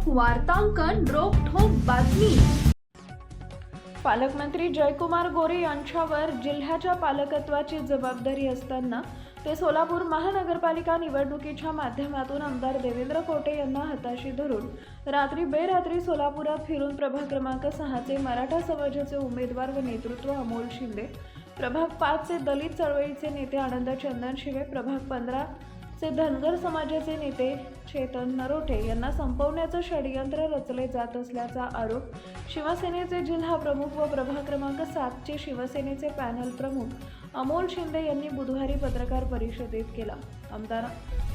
वार्तांकन रोखठोक बातमी। पालकमंत्री जयकुमार गोरे यांच्यावर जिल्ह्याच्या पालकत्वाची जबाबदारी असताना ते सोलापूर महानगरपालिका निवडणुकीच्या माध्यमातून आमदार देवेंद्र कोटे यांना हाताशी धरून रात्री बेरात्री सोलापुरात फिरून प्रभाग क्रमांक 6 चे मराठा समाजाचे उमेदवार व नेतृत्व अमोल शिंदे, प्रभाग 5 चे दलित चळवळीचे नेते आनंद चंदनशिवे, प्रभाग 15 चे धनगर समाजाचे नेते चेतन नरोटे यांना संपवण्याचं षडयंत्र रचले जात असल्याचा आरोप शिवसेनेचे जिल्हा प्रमुख व प्रभाग क्रमांक 7 चे शिवसेनेचे पॅनल प्रमुख अमोल शिंदे यांनी बुधवारी पत्रकार परिषदेत केला। आमदार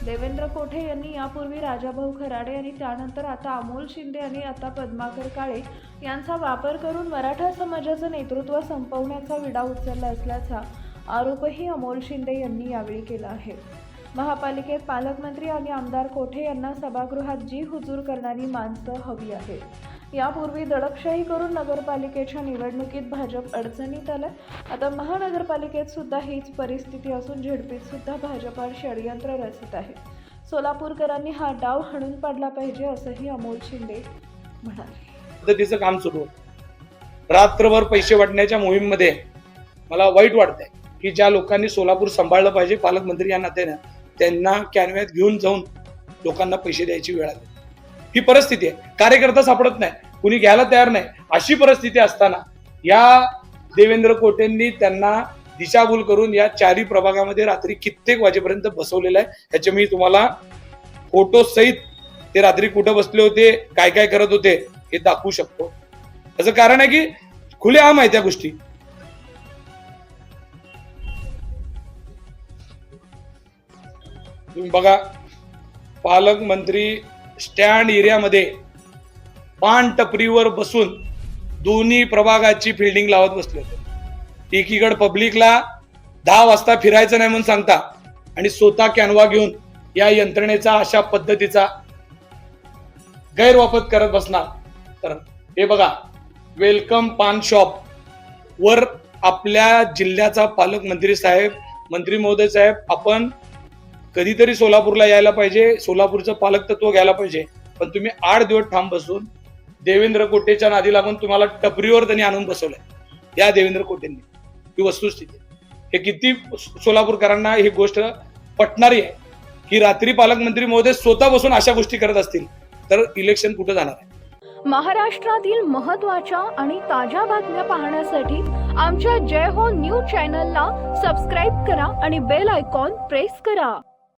देवेंद्र कोटे यांनी यापूर्वी राजाभाऊ खराडे आणि त्यानंतर आता अमोल शिंदे आणि आता पद्माकर काळे यांचा वापर करून मराठा समाजाचं नेतृत्व संपवण्याचा विडा उचलला असल्याचा आरोपही अमोल शिंदे यांनी यावेळी केला आहे। महापालिकेत पालकमंत्री आणि आमदार कोटे यांना सभागृहात जी हुजूर करणारी माणसं हवी आहेत। यापूर्वी दडपशाही करून नगरपालिकेच्या निवडणुकीत भाजप अडचणीत आलं। आता महानगरपालिकेत सुद्धा हीच परिस्थिती असून झेडपीत सुद्धा भाजप षडयंत्र रचत आहे। सोलापूरकरांनी हा डाव हाणून पाडला पाहिजे असंही अमोल शिंदे म्हणाले। पद्धतीचं काम सुरू होतं। रात्रभर पैसे वाटण्याच्या मोहीममध्ये मला वाईट वाटतंय की ज्या लोकांनी सोलापूर सांभाळलं पाहिजे पालकमंत्री या नात्याने त्यांना कॅनव्यात घेऊन जाऊन लोकांना पैसे द्यायची वेळ आली। ही परिस्थिती आहे। कार्यकर्ता सापडत नाही, कुणी घ्यायला तयार नाही, अशी परिस्थिती असताना या देवेंद्र कोटेंनी त्यांना दिशाभूल करून या चारही प्रभागामध्ये रात्री कित्येक वाजेपर्यंत बसवलेलं आहे। ह्याचे मी तुम्हाला फोटो सहित ते रात्री कुठं बसले होते, काय काय करत होते हे दाखवू शकतो। त्याचं कारण आहे की खुलेआम आहे त्या गोष्टी। तुम्ही बघा, पालकमंत्री स्टँड एरियामध्ये पान टपरीवर बसून दोन्ही प्रभागाची फिल्डिंग लावत बसले होते। एकीकडे पब्लिकला 10 वाजता फिरायचं नाही म्हणून सांगता आणि स्वतः कॅनवा घेऊन या यंत्रणेचा अशा पद्धतीचा गैरवापर करत बसणार। तर हे बघा, वेलकम पान शॉप वर आपल्या जिल्ह्याचा पालकमंत्री साहेब, मंत्री महोदय साहेब, आपण कधीतरी सोलापूरला यायला पाहिजे, सोलापूरचं पालक तत्व घ्यायला पाहिजे। पण तुम्ही 8 दिवस ठाम बसून देवेंद्र कोटेच्या नादी लागून तुम्हाला टपरीवर त्यांनी आणून बसवलंय या देवेंद्र कोटेंनी। ही वस्तुस्थिती। हे किती सोलापूरकरांना ही गोष्ट पटणारी आहे की रात्री पालकमंत्री महोदय स्वतः बसून अशा गोष्टी करत असतील तर इलेक्शन कुठं जाणार आहे। महाराष्ट्रातील महत्त्वाच्या आणि ताज्या बातम्या पाहण्यासाठी आमच्या जय हो न्यूज चॅनलला सबस्क्राईब करा आणि बेल आयकॉन प्रेस करा।